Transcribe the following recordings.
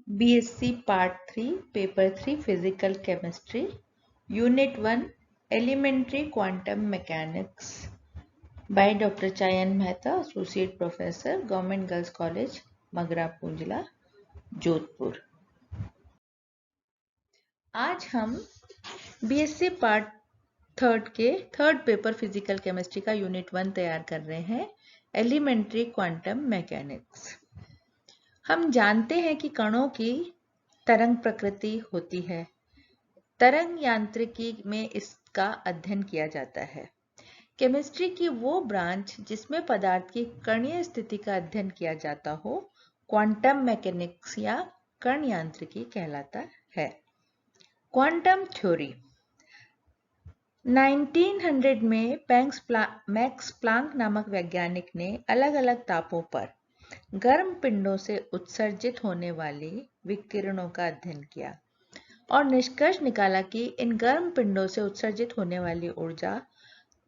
BSc Part 3, Paper 3, Physical Chemistry, Unit 1, Elementary Quantum Mechanics by Dr. Chayan Mehta, Associate Professor, Government Girls College, Magra Punjla, Jodhpur. आज हम BSc part 3 के third paper physical chemistry का unit 1 तैयार कर रहे हैं, elementary quantum mechanics. हम जानते हैं कि कणों की तरंग प्रकृति होती है। तरंग यांत्रिकी में इसका अध्ययन किया जाता है। केमिस्ट्री की वो ब्रांच जिसमें पदार्थ की कणीय स्थिति का अध्ययन किया जाता हो, क्वांटम मैकेनिक्स या कण यांत्रिकी कहलाता है। क्वांटम थ्योरी 1900 में मैक्स प्लांक नामक वैज्ञानिक ने अलग अलग तापों पर गर्म पिंडों से उत्सर्जित होने वाली विकिरणों का अध्ययन किया और निष्कर्ष निकाला कि इन गर्म पिंडों से उत्सर्जित होने वाली ऊर्जा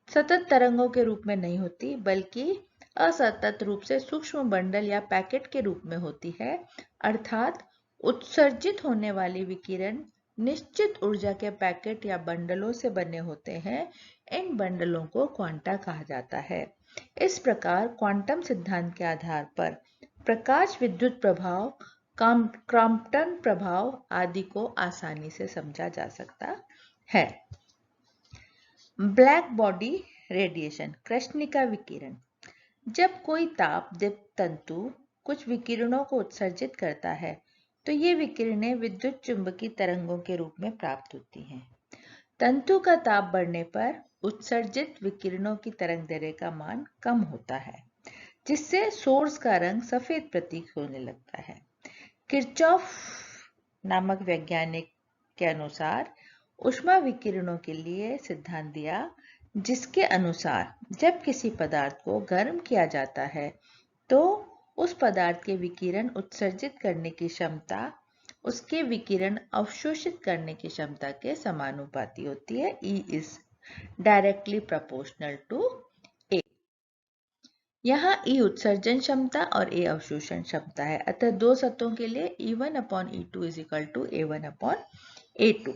सतत तरंगों के रूप में नहीं होती, बल्कि असतत रूप से सूक्ष्म बंडल या पैकेट के रूप में होती है। अर्थात उत्सर्जित होने वाली विकिरण निश्चित ऊर्जा के पैकेट या बंडलों से बने होते हैं। इन बंडलों को क्वांटा कहा जाता है। इस प्रकार क्वांटम सिद्धांत के आधार पर प्रकाश विद्युत प्रभाव, क्रॉम्पटन प्रभाव आदि को आसानी से समझा जा सकता है। ब्लैक बॉडी रेडिएशन, कृष्णिका विकिरण। जब कोई ताप दीप्त तंतु कुछ विकिरणों को उत्सर्जित करता है तो ये विकिरणें विद्युत चुंबकीय तरंगों के रूप में प्राप्त होती हैं। तंतु का ताप बढ़ने पर उत्सर्जित विकिरणों की तरंगदैर्घ्य का मान कम होता है, जिससे सोर्स का रंग सफेद प्रतीत होने लगता है। किरचॉफ नामक वैज्ञानिक के अनुसार ऊष्मा विकिरणों के लिए सिद्धांत दिया, जिसके अनुसार जब किसी पदार्थ को गर्म किया जाता है तो उस पदार्थ के विकिरण उत्सर्जित करने की क्षमता उसके विकिरण अवशोषित करने की क्षमता के समानुपाती होती है। E is directly proportional to A। यहाँ E उत्सर्जन क्षमता और A अवशोषण क्षमता है। अतः दो सतहों के लिए E1/E2 is equal to A1/A2।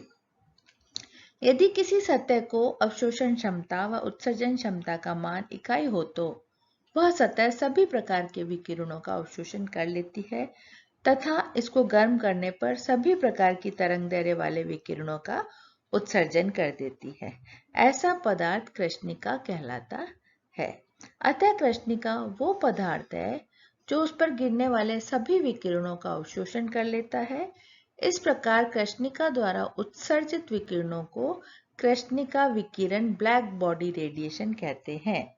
यदि किसी सतह को अवशोषण क्षमता व उत्सर्जन क्षमता का मान इकाई हो तो वह सतह सभी प्रकार के विकिरणों का अवशोषण कर लेती है तथा इसको गर्म करने पर सभी प्रकार की तरंगदैर्घ्य वाले विकिरणों का उत्सर्जन कर देती है। ऐसा पदार्थ कृष्णिका कहलाता है। अतः कृष्णिका वो पदार्थ है जो उस पर गिरने वाले सभी विकिरणों का अवशोषण कर लेता है। इस प्रकार कृष्णिका द्वारा उत्सर्जित विकिरणों को कृष्णिका विकिरण, ब्लैक बॉडी रेडिएशन कहते हैं।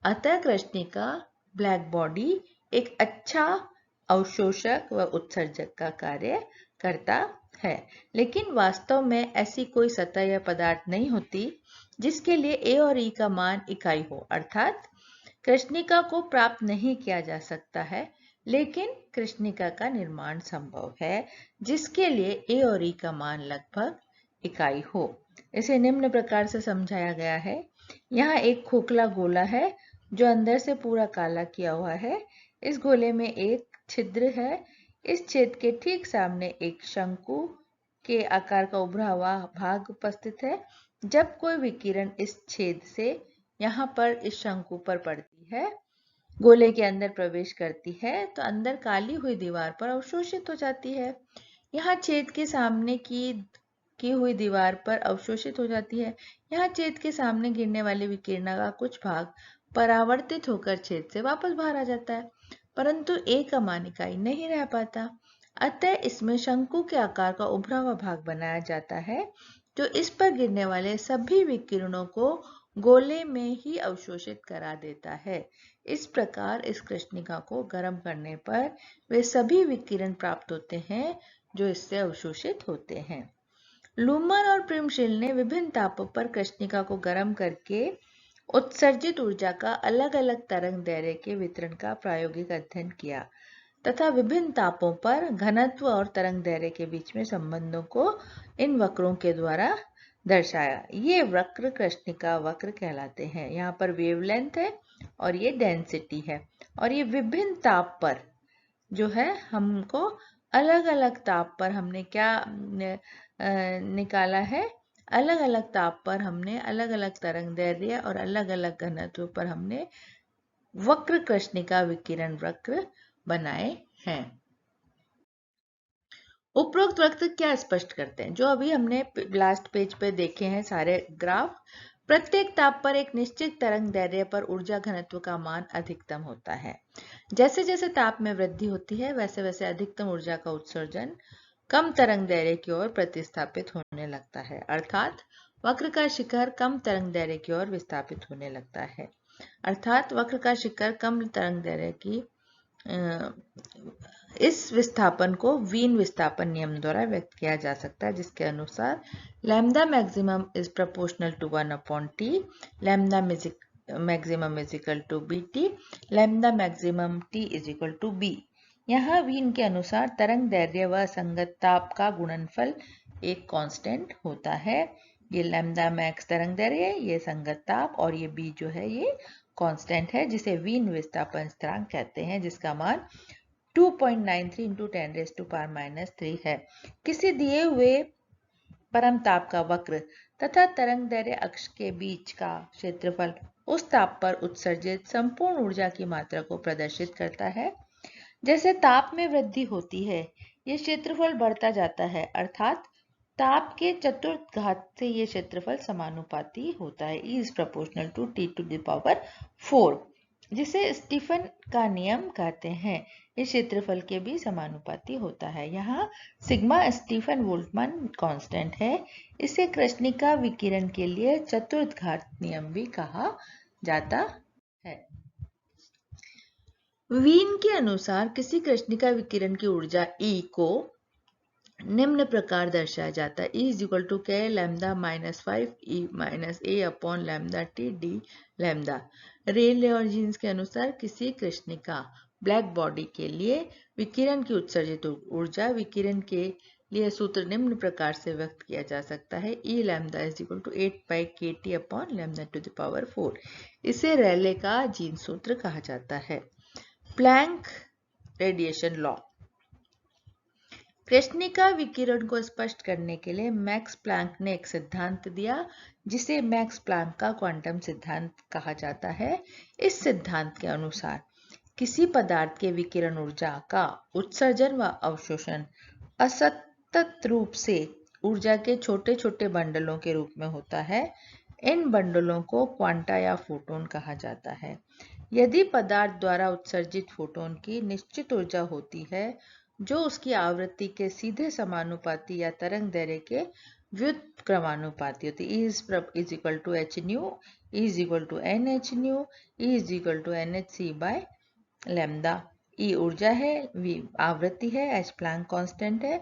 अतः कृष्णिका, ब्लैक बॉडी एक अच्छा अवशोषक व उत्सर्जक का कार्य करता है, लेकिन वास्तव में ऐसी कोई सतह या पदार्थ नहीं होती जिसके लिए A और E का मान इकाई हो। अर्थात कृष्णिका को प्राप्त नहीं किया जा सकता है, लेकिन कृष्णिका का निर्माण संभव है जिसके लिए A और E का मान लगभग इकाई हो। इसे निम्न प्रकार से समझाया गया है। यहाँ एक खोखला गोला है जो अंदर से पूरा काला किया हुआ है। इस गोले में एक छिद्र है। इस छेद के ठीक सामने एक शंकु के आकार का उभरा हुआ भाग उपस्थित है। जब कोई विकिरण इस छेद से यहाँ पर इस शंकु पर पड़ती है, गोले के अंदर प्रवेश करती है, तो अंदर काली हुई दीवार पर अवशोषित हो जाती है। यहाँ छेद के सामने की हुई दीवार पर अवशोषित हो जाती है। यहाँ छेद के सामने गिरने वाली विकिरण का कुछ भाग परावर्तित होकर छेद से वापस बाहर आ जाता है, परंतु A का मान इकाई नहीं रह पाता। अतः इसमें शंकु के आकार का उभरा हुआ भाग बनाया जाता है जो इस पर गिरने वाले सभी विकिरणों को गोले में ही अवशोषित करा देता है। इस प्रकार इस कृष्णिका को गर्म करने पर वे सभी विकिरण प्राप्त होते हैं जो इससे अवशोषित होते हैं। लूमर और प्रिमशिल ने विभिन्न तापों पर कृष्णिका को गर्म करके उत्सर्जित ऊर्जा का अलग अलग तरंगदैर्घ्य के वितरण का प्रायोगिक अध्ययन किया तथा विभिन्न तापों पर घनत्व और तरंगदैर्घ्य के बीच में संबंधों को इन वक्रों के द्वारा दर्शाया। ये वक्र कृष्णिका वक्र कहलाते हैं। यहाँ पर वेवलेंथ है और ये डेंसिटी है और ये विभिन्न ताप पर जो है हमको अलग अलग ताप पर हमने क्या निकाला है, अलग अलग ताप पर हमने अलग अलग तरंग दैर्ध्य और अलग अलग घनत्व पर हमने वक्र कृष्णिका विकिरण वक्र बनाए हैं। उपरोक्त वक्र क्या स्पष्ट करते हैं? जो अभी हमने लास्ट पेज पे देखे हैं सारे ग्राफ, प्रत्येक ताप पर एक निश्चित तरंग दैर्ध्य पर ऊर्जा घनत्व का मान अधिकतम होता है। जैसे जैसे ताप में वृद्धि होती है वैसे वैसे अधिकतम ऊर्जा का उत्सर्जन कम तरंग दैर्ध्य की ओर प्रतिस्थापित होने लगता है, अर्थात वक्र का शिखर कम तरंग दैर्ध्य की ओर विस्थापित होने लगता है। अर्थात वक्र का शिखर कम तरंग दैर्ध्य की इस विस्थापन को वीन विस्थापन नियम द्वारा व्यक्त किया जा सकता है, जिसके अनुसार lambda maximum is proportional to 1/t, lambda maximum is equal to bt, lambda maximum t is equal to b। यहाँ वीन के अनुसार तरंग दैर्ध्य व संगत ताप का गुणनफल एक कांस्टेंट होता है। ये लैम्डा मैक्स तरंग दैर्ध्य, ये संगत ताप, और ये b जो है ये कांस्टेंट है, जिसे वीन विस्थापन स्थिरांक कहते हैं, जिसका मान 2.93 इंटू 10⁻³ है। किसी दिए हुए परम ताप का वक्र तथा तरंग दैर्ध्य अक्ष के बीच का क्षेत्रफल उस ताप पर उत्सर्जित संपूर्ण ऊर्जा की मात्रा को प्रदर्शित करता है। जैसे ताप में वृद्धि होती है, ये क्षेत्रफल बढ़ता जाता है, अर्थात ताप के चतुर्थ घात से ये क्षेत्रफल समानुपाती होता है, E is proportional to T⁴, जिसे स्टीफन का नियम कहते हैं। इस क्षेत्रफल के भी समानुपाती होता है। यहाँ सिग्मा स्टीफन बोल्ट्जमान कांस्टेंट है। इसे कृष्णिका विकिरण के लिए चतुर्थ घात नियम भी कहा जाता है। वीन के अनुसार किसी कृष्णिका विकिरण की ऊर्जा E को निम्न प्रकार दर्शाया जाता है, E is equal to k lambda minus 5 E minus a upon lambda t d lambda. Rayleigh और जीन्स के अनुसार किसी कृष्णिका ब्लैक बॉडी के लिए विकिरण की उत्सर्जित ऊर्जा विकिरण के लिए सूत्र निम्न प्रकार से व्यक्त किया जा सकता है, E lambda is equal to 8π/kT upon lambda to the power 4। इसे रेले का जीन्स सूत्र कहा जाता है। Planck radiation law. कृष्णिका विकिरण को स्पष्ट करने के लिए मैक्स प्लैंक ने एक सिद्धांत दिया, जिसे मैक्स प्लैंक का क्वांटम सिद्धांत कहा जाता है। इस सिद्धांत के अनुसार किसी पदार्थ के विकिरण ऊर्जा का उत्सर्जन व अवशोषण असतत रूप से ऊर्जा के छोटे छोटे बंडलों के रूप में होता है। इन बंडलों को क्वांटा या फोटोन कहा जाता है। यदि पदार्थ द्वारा उत्सर्जित फोटोन की निश्चित ऊर्जा होती है जो उसकी आवृत्ति के सीधे समानुपाती या तरंग दैर्ध्य के व्युत्क्रमानुपाती होती है, E is equal to h nu, E is equal to nh nu, E is equal to nhc by lambda. E ऊर्जा है, V आवृत्ति है, H प्लैंक कांस्टेंट है।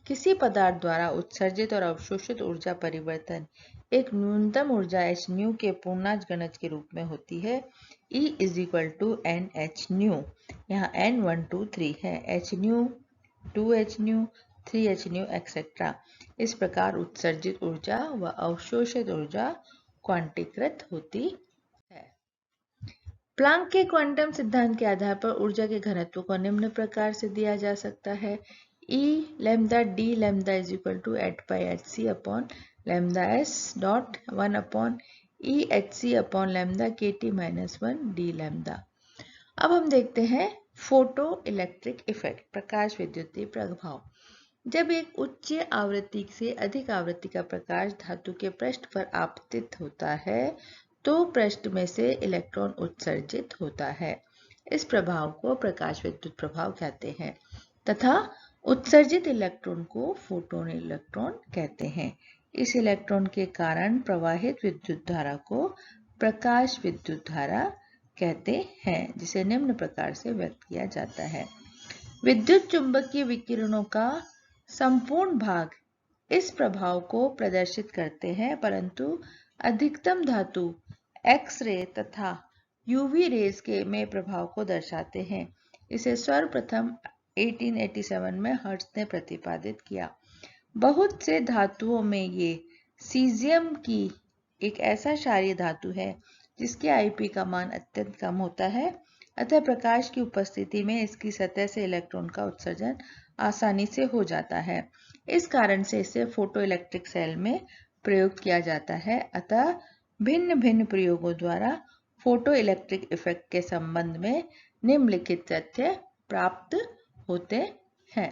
किसी पदार्थ द्वारा उत्सर्जित और अवशोषित ऊर्जा परिवर्तन एक न्यूनतम ऊर्जा h न्यू के पूर्णांक गणज के रूप में होती है, E is equal to nh new. यहाँ n 1 2 3 है, h new 2h new 3h new etcetera. इस प्रकार उत्सर्जित ऊर्जा व अवशोषित ऊर्जा क्वांटीकृत होती है। प्लैंक के क्वांटम सिद्धांत के आधार पर ऊर्जा के घनत्व को निम्न प्रकार से दिया जा सकता है, E lambda d lambda is equal to 8πhc upon lambda s dot 1 upon E hc upon lambda kT minus 1 d lambda. अब हम देखते हैं फोटो इलेक्ट्रिक इफेक्ट, प्रकाश विद्युतीय प्रभाव। जब एक उच्च आवृत्ति से अधिक आवृत्ति का प्रकाश धातु के पृष्ठ पर आपतित होता है तो पृष्ठ में से इलेक्ट्रॉन उत्सर्जित होता है। इस प्रभाव को प्रकाश विद्युत प्रभाव कहते हैं तथा उत्सर्जित इलेक्ट्रॉन को फोटोन इलेक्ट्रॉन कहते हैं। इस इलेक्ट्रॉन के कारण प्रवाहित विद्युत धारा को प्रकाश विद्युत धारा कहते हैं, जिसे निम्न प्रकार से व्यक्त किया जाता है। विद्युत चुंबकीय विकिरणों का संपूर्ण भाग इस प्रभाव को प्रदर्शित करते हैं, परंतु अधिकतम धातु एक्स-रे तथा यूवी रेज के में प्रभाव को दर्शाते हैं। इसे सर्वप्रथम 1887 में हर्ट्ज ने प्रतिपादित किया। बहुत से धातुओं में ये सीजियम की एक ऐसा क्षारीय धातु है जिसके आईपी का मान अत्यंत कम होता है। अतः प्रकाश की उपस्थिति में इसकी सतह से इलेक्ट्रॉन का उत्सर्जन आसानी से हो जाता है। इस कारण से इसे फोटोइलेक्ट्रिक सेल में प्रयोग किया जाता है। अतः भिन्न भिन्न प्रयोगों द्वारा फोटोइलेक्ट्रिक इफेक्ट के संबंध में निम्नलिखित तथ्य प्राप्त होते हैं।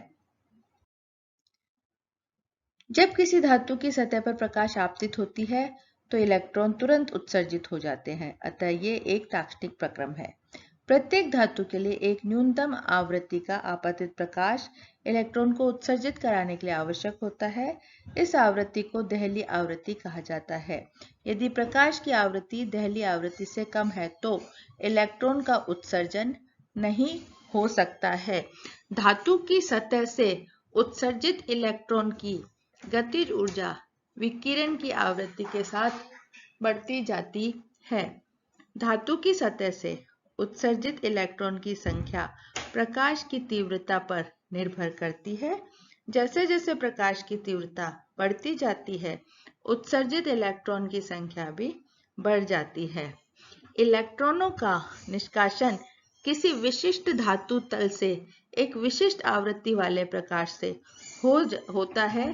जब किसी धातु की सतह पर प्रकाश आपतित होती है तो इलेक्ट्रॉन तुरंत उत्सर्जित हो जाते हैं। अतः ये एक तात्क्षणिक प्रक्रम है। प्रत्येक धातु के लिए एक न्यूनतम आवृत्ति का आपतित प्रकाश इलेक्ट्रॉन को उत्सर्जित कराने के लिए आवश्यक होता है। इस आवृत्ति को देहली आवृत्ति कहा जाता है। यदि प्रकाश की आवृत्ति देहली आवृत्ति से कम है तो इलेक्ट्रॉन का उत्सर्जन नहीं हो सकता है। धातु की सतह से उत्सर्जित इलेक्ट्रॉन की गतिज ऊर्जा विकिरण की आवृत्ति के साथ बढ़ती जाती है। धातु की सतह से उत्सर्जित इलेक्ट्रॉन की संख्या प्रकाश की तीव्रता पर निर्भर करती है। जैसे जैसे प्रकाश की तीव्रता बढ़ती जाती है, उत्सर्जित इलेक्ट्रॉन की संख्या भी बढ़ जाती है। इलेक्ट्रॉनों का निष्कासन किसी विशिष्ट धातु तल से एक विशिष्ट आवृत्ति वाले प्रकाश से होता है।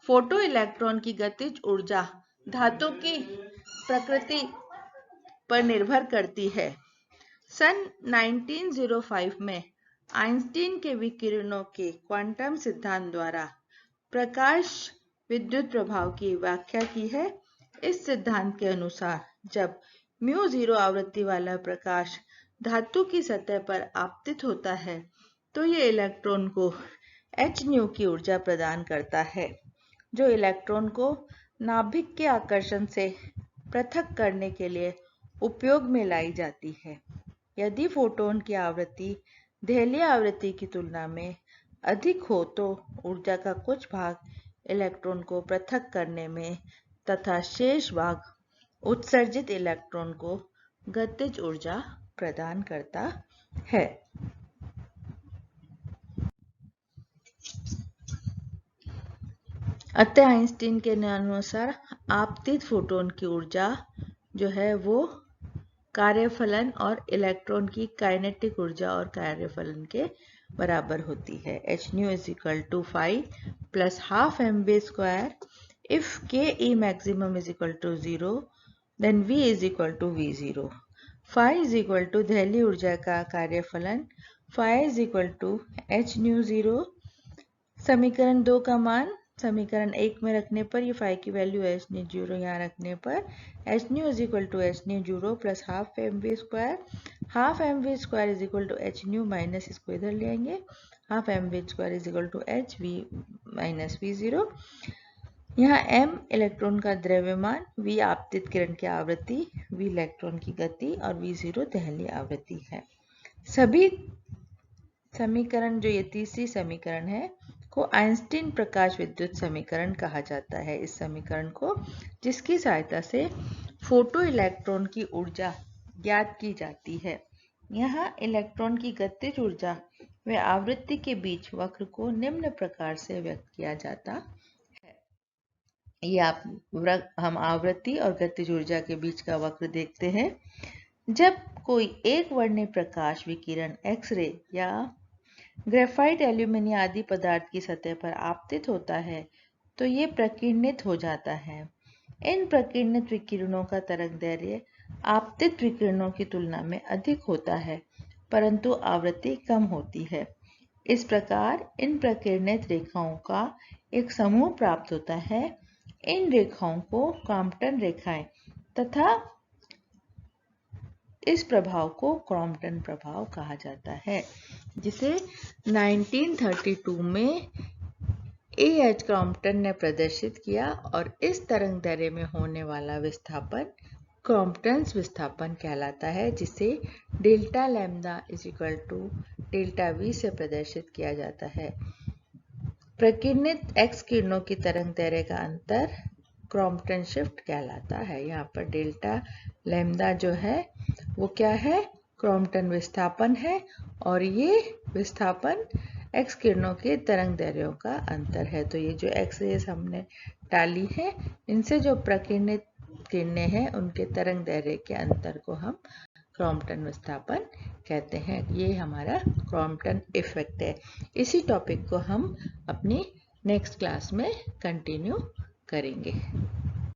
फोटो इलेक्ट्रॉन की गतिज ऊर्जा धातु की प्रकृति पर निर्भर करती है। सन 1905 में आइंस्टीन के विकिरणों के क्वांटम सिद्धांत द्वारा प्रकाश विद्युत प्रभाव की व्याख्या की है। इस सिद्धांत के अनुसार जब μ0 आवृत्ति वाला प्रकाश धातु की सतह पर आपतित होता है तो ये इलेक्ट्रॉन को hν की ऊर्जा प्रदान करता है, जो इलेक्ट्रॉन को नाभिक के आकर्षण से पृथक करने के लिए उपयोग में लाई जाती है। यदि फोटोन की आवृत्ति देहली आवृत्ति की तुलना में अधिक हो तो ऊर्जा का कुछ भाग इलेक्ट्रॉन को पृथक करने में तथा शेष भाग उत्सर्जित इलेक्ट्रॉन को गतिज ऊर्जा प्रदान करता है। अतः आइंस्टीन के अनुसार आपतित फोटोन की ऊर्जा जो है वो कार्यफलन और इलेक्ट्रॉन की काइनेटिक ऊर्जा और कार्यफलन के बराबर होती है। hν is equal to phi plus half mv square. If ke maximum is equal to 0, then v is equal to v0. phi is equal to Delhi ऊर्जा का कार्यफलन phi is equal to hν0। समीकरण 2 का मान समीकरण 1 में रखने पर ये phi की वैल्यू hν0 यहाँ रखने पर hν is equal to hν0 plus half mv square। Half mv square is equal to hν minus इसको इधर ले आएंगे, half mv square is equal to hv minus v0। यहाँ m इलेक्ट्रॉन का द्रव्यमान, v आपतित किरण की आवृत्ति, v इलेक्ट्रॉन की गति और v0 देहली आवृत्ति है। सभी समीकरण जो ये तीसरी समीकरण है को आइंस्टीन प्रकाश विद्युत समीकरण कहा जाता है। इस समीकरण को जिसकी सहायता से फोटो इलेक्ट्रॉन की ऊर्जा ज्ञात की जाती है। यहाँ इलेक्ट्रॉन की गतिज ऊर्जा व आवृत्ति के बीच वक्र को निम्न प्रकार से व्यक्त किया जाता है। ये हम आवृत्ति और गतिज ऊर्जा के बीच का वक्र देखते हैं। जब कोई एक वर्णीय प्रकाश विकिरण एक्सरे या ग्रेफाइट, एल्यूमिनियम आदि पदार्थ की सतह पर आपतित होता है तो ये प्रकीर्णित हो जाता है। इन प्रकीर्णित विकिरणों का तरंगदैर्घ्य आपतित विकिरणों की तुलना में अधिक होता है, परंतु आवृत्ति कम होती है। इस प्रकार इन प्रकीर्णित रेखाओं का एक समूह प्राप्त होता है। इन रेखाओं को क्रॉम्पटन रेखाएं तथा इस प्रभाव को क्रॉम्पटन प्रभाव कहा जाता है, जिसे 1932 में A.H. क्रॉम्पटन ने प्रदर्शित किया और इस तरंगदैर्घ्य में होने वाला विस्थापन क्रॉम्पटन्स विस्थापन कहलाता है, जिसे delta lambda is equal to delta v से प्रदर्शित किया जाता है। प्रकीर्णित एक्स किरणों की तरंगदैर्घ्य का अंतर क्रॉम्पटन शिफ्ट कहलाता है। यहाँ पर डेल्टा लैम्डा जो है वो क्या है, क्रॉम्पटन विस्थापन है और ये विस्थापन एक्स किरणों के तरंगदैर्घ्यों का अंतर है। तो ये जो एक्स रेज हमने डाली है इनसे जो प्रकीर्णित किरणें हैं उनके तरंगदैर्घ्य के अंतर को हम क्रॉम्पटन विस्थापन कहते हैं। ये हमारा क्रॉम्पटन इफेक्ट है। इसी टॉपिक को हम अपनी नेक्स्ट क्लास में कंटिन्यू करेंगे।